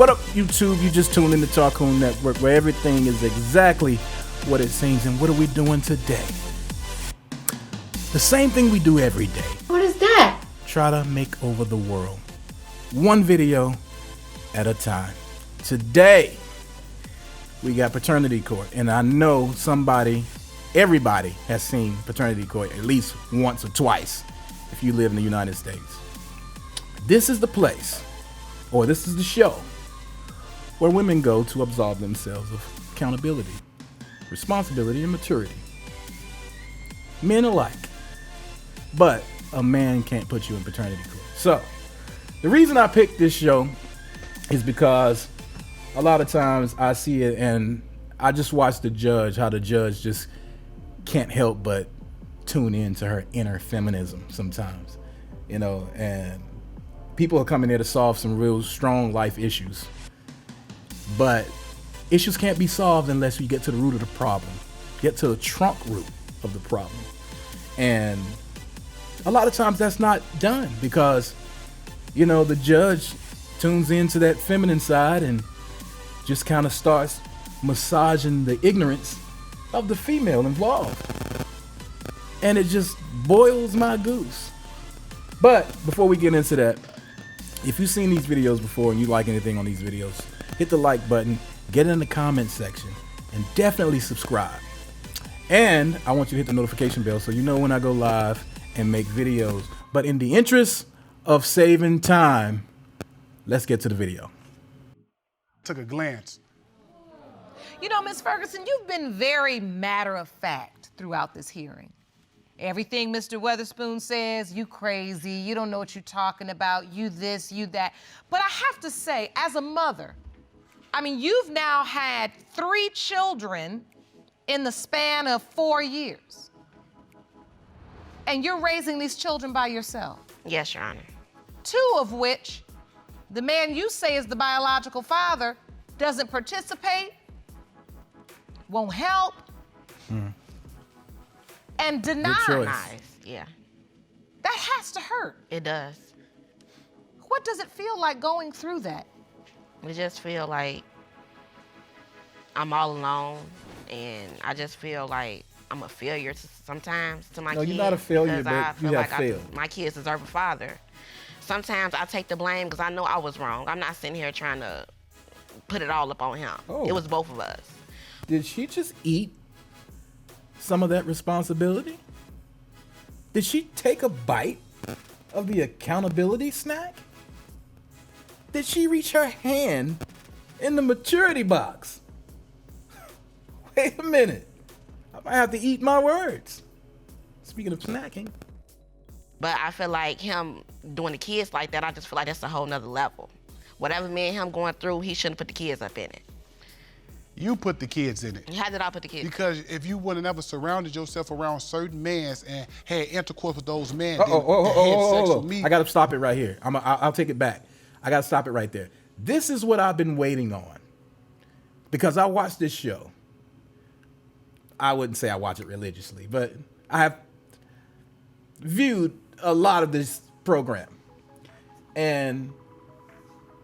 What up, YouTube? You just tuned in to Tarcoon Network, where everything is exactly what it seems. And what are we doing today? The same thing we do every day. What is that? Try to make over the world, one video at a time. Today, we got Paternity Court, and I know everybody has seen Paternity Court at least once or twice if you live in the United States. This is the place, or this is the show, where women go to absolve themselves of accountability, responsibility, and maturity. Men alike. But a man can't put you in paternity court. So, the reason I picked this show is because a lot of times I see it and I just watch the judge, how the judge just can't help but tune into her inner feminism sometimes, you know, and people are coming there to solve some real strong life issues. But issues can't be solved unless you get to the root of the problem, get to the trunk root of the problem. And a lot of times that's not done because, you know, the judge tunes into that feminine side and just kind of starts massaging the ignorance of the female involved. And it just boils my goose. But before we get into that, if you've seen these videos before and you like anything on these videos, hit the like button, get it in the comment section, and definitely subscribe. And I want you to hit the notification bell so you know when I go live and make videos. But in the interest of saving time, let's get to the video. Took a glance. You know, Ms. Ferguson, you've been very matter of fact throughout this hearing. Everything Mr. Weatherspoon says, you crazy, you don't know what you're talking about, you this, you that. But I have to say, as a mother, I mean, you've now had 3 children in the span of 4 years. And you're raising these children by yourself. Yes, Your Honor. 2 of which, the man you say is the biological father doesn't participate, won't help, and denies. Yeah, That has to hurt. it does. What does it feel like going through that? I just feel like I'm all alone, and I just feel like I'm a failure sometimes to my kids. No, you're not a failure, because I but feel you like have failed. my kids deserve a father. Sometimes I take the blame because I know I was wrong. I'm not sitting here trying to put it all up on him. Oh. It was both of us. Did she just eat some of that responsibility? Did she take a bite of the accountability snack? Did she reach her hand in the maturity box? Wait a minute. I might have to eat my words. Speaking of snacking. But I feel like him doing the kids like that, I just feel like that's a whole nother level. Whatever me and him going through, he shouldn't put the kids up in it. You put the kids in it. How did I put the kids? Because if you would have never surrounded yourself around certain men and had intercourse with those men, I gotta stop it right here. I'll take it back. I gotta stop it right there. This is what I've been waiting on. Because I watched this show. I wouldn't say I watch it religiously, but I have viewed a lot of this program. And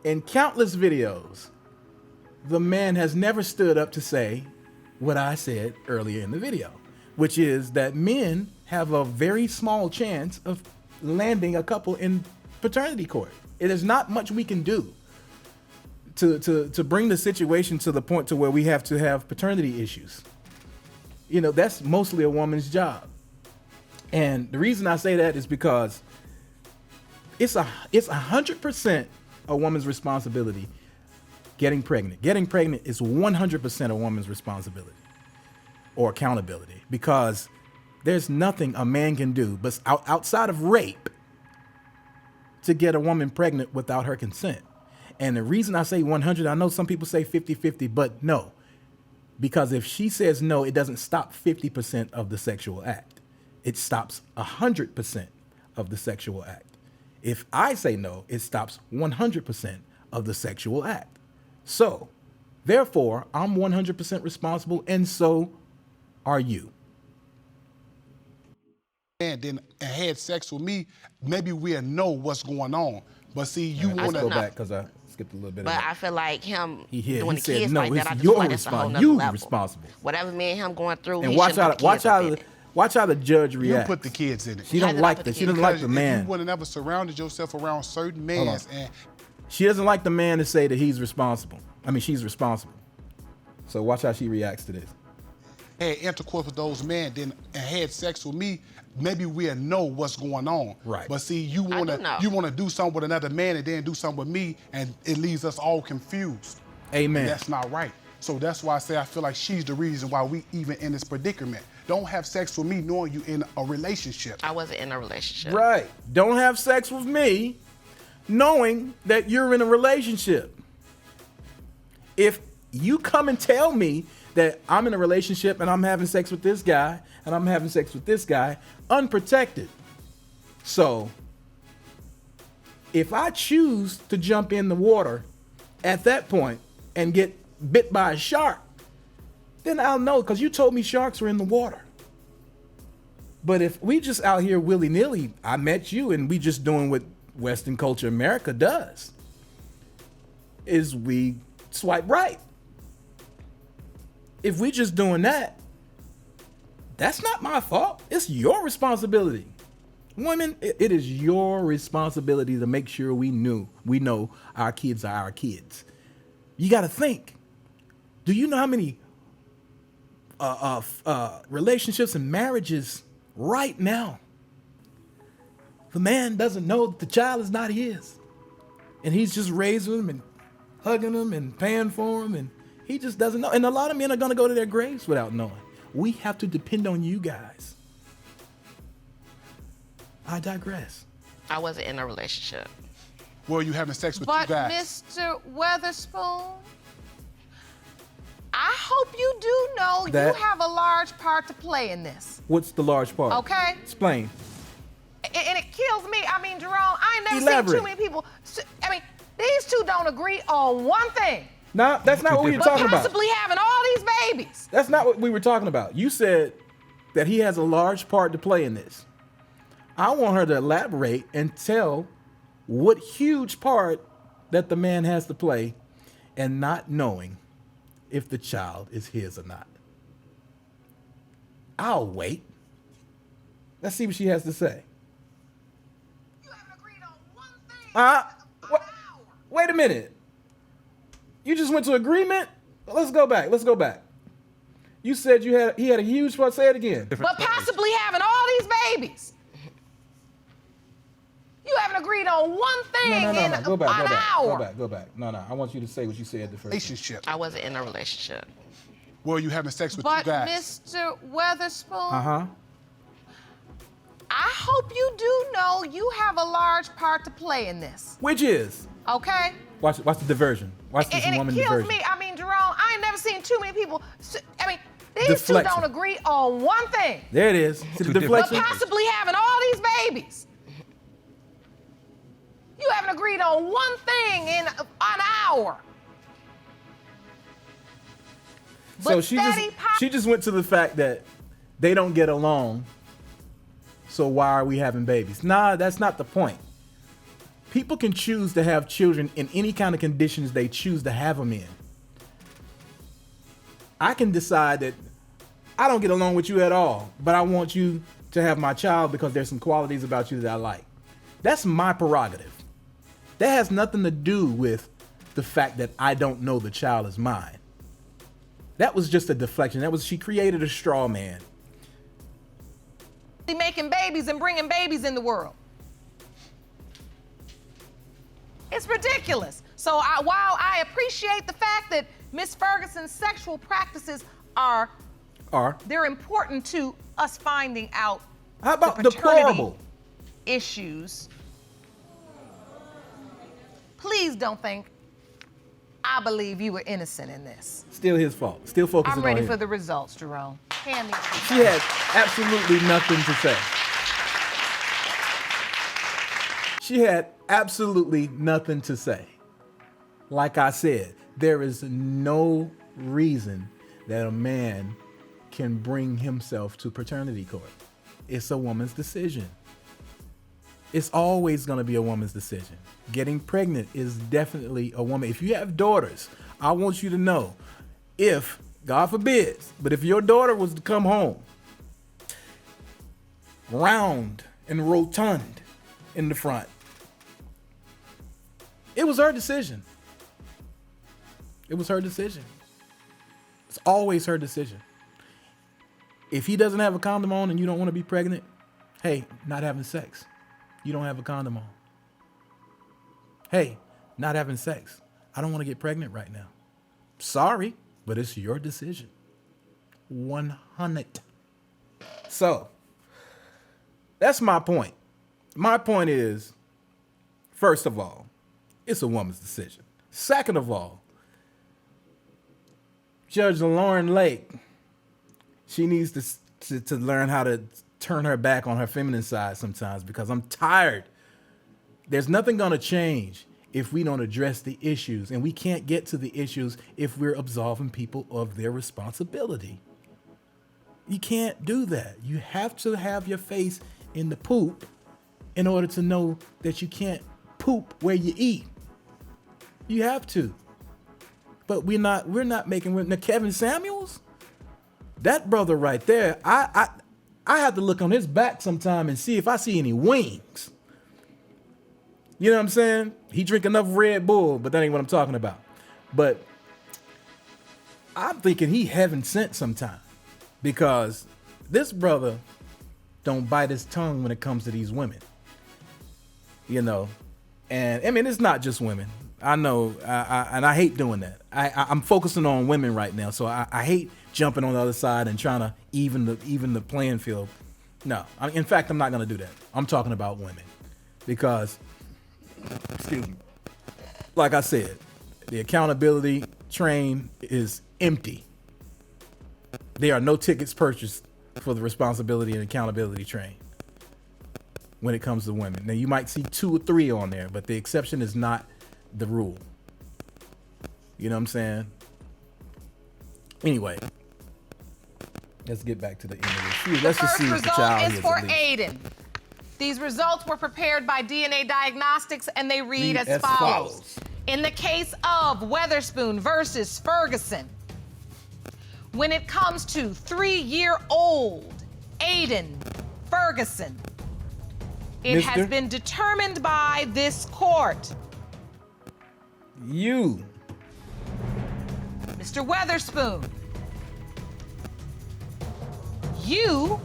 in countless videos, the man has never stood up to say what I said earlier in the video, which is that men have a very small chance of landing a couple in paternity court. It is not much we can do to bring the situation to the point to where we have to have paternity issues. You know, that's mostly a woman's job. And the reason I say that is because it's 100% a woman's responsibility getting pregnant. Getting pregnant is 100% a woman's responsibility or accountability, because there's nothing a man can do but outside of rape to get a woman pregnant without her consent. And the reason I say 100, I know some people say 50-50, but no. Because if she says no, it doesn't stop 50% of the sexual act. It stops 100% of the sexual act. If I say no, it stops 100% of the sexual act. So, therefore, I'm 100% responsible, and so are you. And then had sex with me, maybe we'll know what's going on. But see, you want Let's to go back because I skipped a little bit. But of that. I feel like him He doing the said, kids no, like that, it's I just your feel like that's a whole nother you level. responsible. Whatever me and him going through, And he watch shouldn't how put the kids up in it. watch how the judge You reacts. put the kids in it. She How don't did I like put that. the She doesn't kids like Because the if man. you would have never surrounded yourself around certain mans, and She doesn't like the man to say that he's responsible. I mean, she's responsible. So watch how she reacts to this. had intercourse with those men, then and had sex with me, maybe we'll know what's going on. Right. But see, you I do know. wanna do something with another man and then do something with me, and it leaves us all confused. Amen. And that's not right. So that's why I say I feel like she's the reason why we even in this predicament. Don't have sex with me knowing you in a relationship. I wasn't in a relationship. Right. Don't have sex with me knowing that you're in a relationship. If you come and tell me that I'm in a relationship and I'm having sex with this guy and I'm having sex with this guy unprotected. So if I choose to jump in the water at that point and get bit by a shark, then I'll know, because you told me sharks were in the water. But if we just out here willy-nilly, I met you and we just doing what Western culture America does, is we swipe right. If we just doing that, that's not my fault. It's your responsibility. Women, it is your responsibility to make sure we know our kids are our kids. You got to think. Do you know how many relationships and marriages right now, the man doesn't know that the child is not his, and he's just raising them and hugging them and paying for them, and he just doesn't know. And a lot of men are going to go to their graves without knowing. We have to depend on you guys. I digress. I wasn't in a relationship. Well, you having sex with But two guys. Mr. Weatherspoon, I hope you do know That- you have a large part to play in this. What's the large part? Okay. Explain. And it kills me. I mean, Jerome, I ain't never Elaborate. seen too many people. I mean, these two don't agree on one thing. No, that's not what we were But talking about. possibly having all these babies. That's not what we were talking about. You said that he has a large part to play in this. I want her to elaborate and tell what huge part that the man has to play in not knowing if the child is his or not. I'll wait. Let's see what she has to say. You haven't agreed on one thing. Wait a minute. You just went to agreement? Let's go back. You said he had a huge part. Say it again. But possibly having all these babies. You haven't agreed on one thing No. in Go back. an hour. Go back. No. I want you to say what you said the first time. Relationship. I wasn't in a relationship. Well, you having sex with But two guys. Mr. Weatherspoon, Uh-huh. I hope you do know you have a large part to play in this. Which is? Okay? Watch the diversion. Watch this And woman it kills diversion. me. I mean, Jerome, I ain't never seen too many people. I mean, these Deflection. two don't agree on one thing. There it is. See the But deflection? possibly having all these babies. You haven't agreed on one thing in an hour. So But steady she just went to the fact that they don't get along. So why are we having babies? Nah, that's not the point. People can choose to have children in any kind of conditions they choose to have them in. I can decide that I don't get along with you at all, but I want you to have my child because there's some qualities about you that I like. That's my prerogative. That has nothing to do with the fact that I don't know the child is mine. That was just a deflection. She created a straw man. Making babies and bringing babies in the world. It's ridiculous. So while I appreciate the fact that Miss Ferguson's sexual practices they're important to us finding out How about the paternity deplorable? issues, please don't think I believe you were innocent in this. Still his fault. Still focusing I'm ready on for him. the results, Jerome. Hand me. She had absolutely nothing to say. She had absolutely nothing to say. Like I said, there is no reason that a man can bring himself to paternity court. It's a woman's decision. It's always going to be a woman's decision. Getting pregnant is definitely a woman. If you have daughters, I want you to know, if, God forbid, but if your daughter was to come home round and rotund in the front, it was her decision. It was her decision. It's always her decision. If he doesn't have a condom on and you don't want to be pregnant, hey, not having sex. You don't have a condom on. Hey, not having sex. I don't want to get pregnant right now. Sorry, but it's your decision. 100. So, that's my point. My point is, first of all, it's a woman's decision. Second of all, Judge Lauren Lake, she needs to learn how to turn her back on her feminine side sometimes, because I'm tired. There's nothing going to change if we don't address the issues, and we can't get to the issues if we're absolving people of their responsibility. You can't do that. You have to have your face in the poop in order to know that you can't poop where you eat. You have to. But we're not making Kevin Samuels, that brother right there. I have to look on his back sometime and see if I see any wings. You know what I'm saying? He drink enough Red Bull, but that ain't what I'm talking about. But I'm thinking he heaven sent sometime, because this brother don't bite his tongue when it comes to these women. You know, and I mean, it's not just women. I know, and I hate doing that. I'm focusing on women right now, so I hate jumping on the other side and trying to even the playing field. No, in fact, I'm not going to do that. I'm talking about women, because, excuse me, like I said, the accountability train is empty. There are no tickets purchased for the responsibility and accountability train when it comes to women. Now, you might see 2 or 3 on there, but the exception is not the rule. You know what I'm saying? Anyway, let's get back to the end of this. Let's just see if the child is for Aiden. These results were prepared by DNA Diagnostics, and they read as follows. In the case of Weatherspoon versus Ferguson, when it comes to 3-year-old Aiden Ferguson, it has been determined by this court. You, Mr. Weatherspoon, you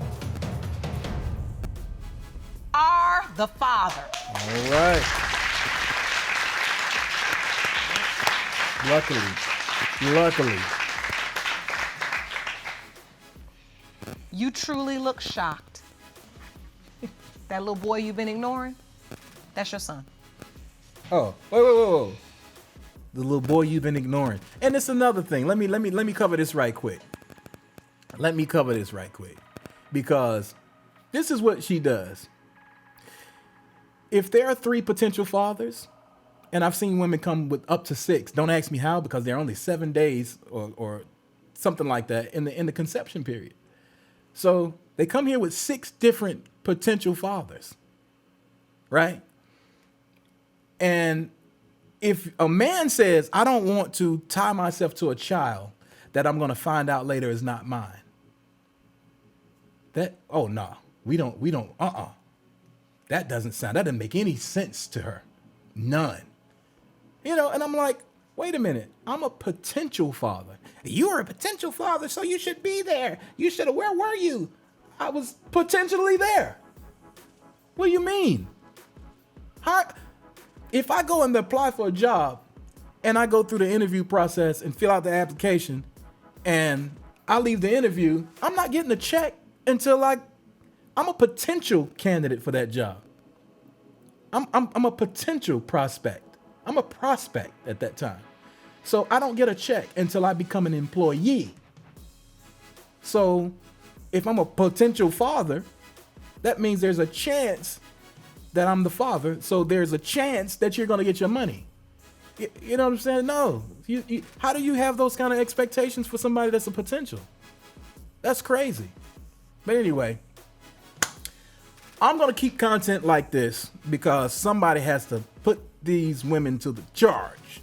are the father. All right. Luckily. You truly look shocked. That little boy you've been ignoring, that's your son. Oh, whoa. The little boy you've been ignoring. And it's another thing. Let me cover this right quick. Because this is what she does. If there are 3 potential fathers, and I've seen women come with up to 6, don't ask me how, because they're only 7 days or something like that in the conception period. So they come here with 6 different potential fathers, right? And if a man says, I don't want to tie myself to a child that I'm going to find out later is not mine, that doesn't make any sense to her. None. You know, and I'm like, wait a minute, I'm a potential father. You're a potential father, so you should be there. Where were you? I was potentially there. What do you mean? If I go and apply for a job and I go through the interview process and fill out the application and I leave the interview, I'm not getting a check until I'm a potential candidate for that job. I'm a potential prospect. I'm a prospect at that time. So I don't get a check until I become an employee. So if I'm a potential father, that means there's a chance that I'm the father. So there's a chance that you're going to get your money. You know what I'm saying? No. How do you have those kind of expectations for somebody that's a potential? That's crazy. But anyway, I'm gonna keep content like this because somebody has to put these women to the charge.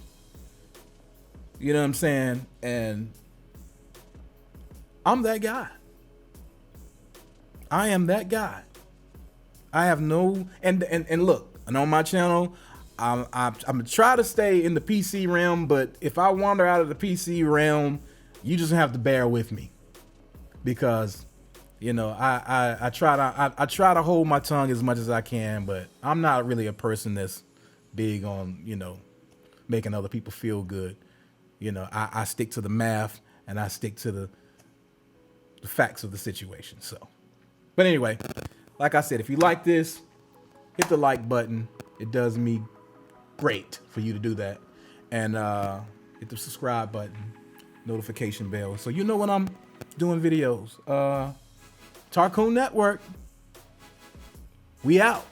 You know what I'm saying? And I'm that guy. I am that guy. I have no and look, and on my channel, I'm gonna try to stay in the PC realm, but if I wander out of the PC realm, you just have to bear with me, because you know I try to hold my tongue as much as I can, but I'm not really a person that's big on, you know, making other people feel good. You know, I stick to the math and I stick to the facts of the situation. So, but anyway, like I said, if you like this, hit the like button. It does me great for you to do that. And hit the subscribe button, notification bell, so you know when I'm doing videos. Tarcoon Network, we out.